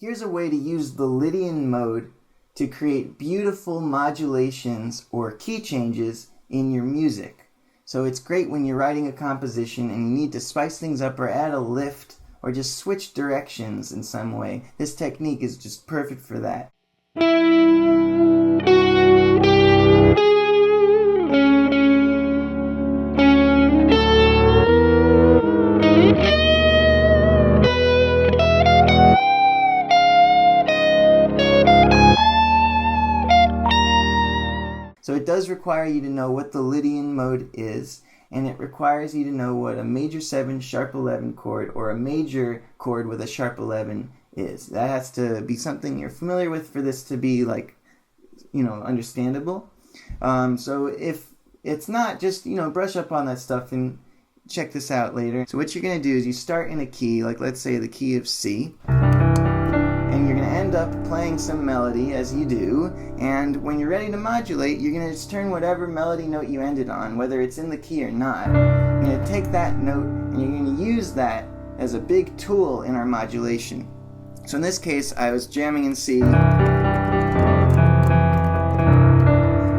Here's a way to use the Lydian mode to create beautiful modulations or key changes in your music. So it's great when you're writing a composition and you need to spice things up or add a lift or just switch directions in some way. This technique is just perfect for that. So it does require you to know what the Lydian mode is, and it requires you to know what a major 7 sharp 11 chord or a major chord with a sharp 11 is. That has to be something you're familiar with for this to be understandable. So if it's not, just brush up on that stuff and check this out later. So what you're going to do is you start in a key, like let's say the key of C. And you're going to end up playing some melody as you do, and when you're ready to modulate, you're going to just turn whatever melody note you ended on, whether it's in the key or not. You're going to take that note and you're going to use that as a big tool in our modulation. So in this case, I was jamming in C, and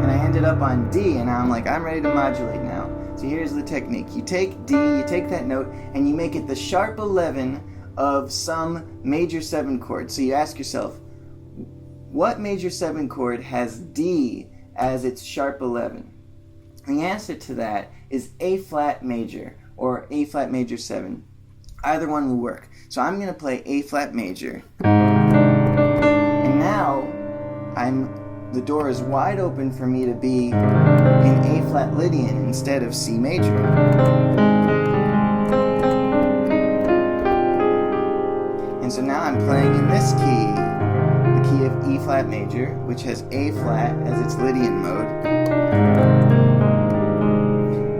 I ended up on D, and now I'm like, I'm ready to modulate now. So here's the technique. You take D, you take that note, and you make it the sharp 11 of some major 7 chord. So you ask yourself, what major 7 chord has D as its sharp 11? And the answer to that is A flat major or A flat major 7. Either one will work. So I'm going to play A flat major. And now the door is wide open for me to be in A flat Lydian instead of C major. So now I'm playing in this key, the key of E flat major, which has A flat as its Lydian mode.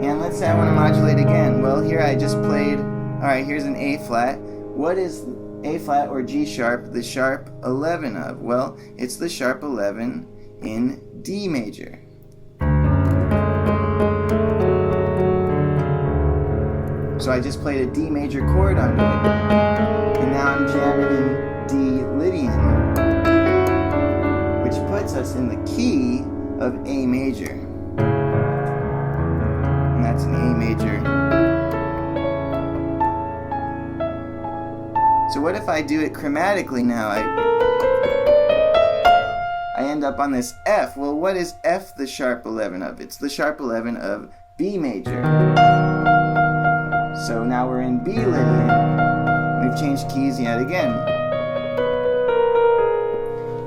And let's say I want to modulate again. Well, here I just played, alright, here's an A flat. What is A flat or G sharp the sharp 11 of? Well, it's the sharp 11 in D major. So I just played a D major chord under it. And now I'm jamming in D Lydian, which puts us in the key of A major. And that's an A major. So what if I do it chromatically now? I end up on this F. Well, what is F the sharp 11 of? It's the sharp 11 of B major. So now we're in B Lydian. We've changed keys yet again.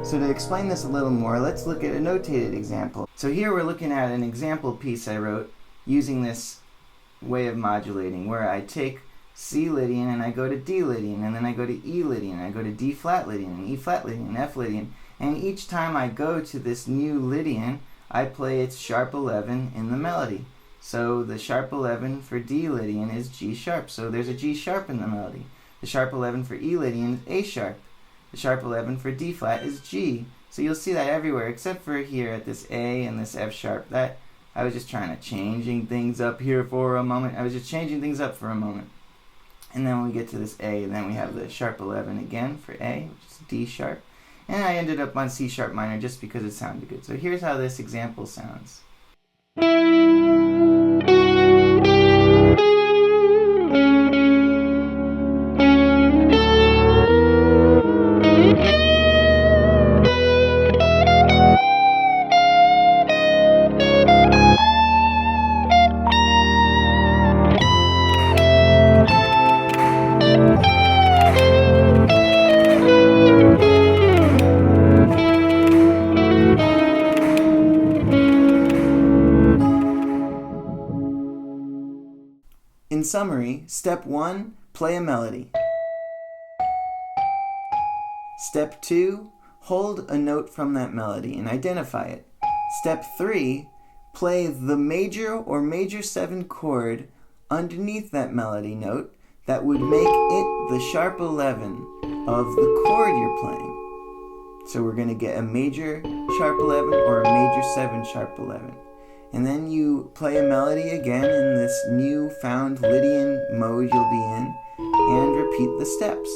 So to explain this a little more, let's look at a notated example. So here we're looking at an example piece I wrote using this way of modulating, where I take C Lydian and I go to D Lydian, and then I go to E Lydian, I go to D flat Lydian, and E flat Lydian, and F Lydian. And each time I go to this new Lydian, I play its sharp 11 in the melody. So the sharp 11 for D Lydian is G sharp, so there's a G sharp in the melody. The sharp 11 for E Lydian is A sharp. The sharp 11 for D flat is G. So you'll see that everywhere except for here at this A and this F sharp. That I was just trying to changing things up here for a moment. I was just changing things up for a moment. And then when we get to this A, then we have the sharp 11 again for A, which is D sharp. And I ended up on C sharp minor just because it sounded good. So here's how this example sounds. In summary, step 1, play a melody. Step 2, hold a note from that melody and identify it. Step 3, play the major or major 7 chord underneath that melody note that would make it the sharp 11 of the chord you're playing. So we're going to get a major sharp 11 or a major 7 sharp 11. And then you play a melody again in this new found Lydian mode you'll be in and repeat the steps.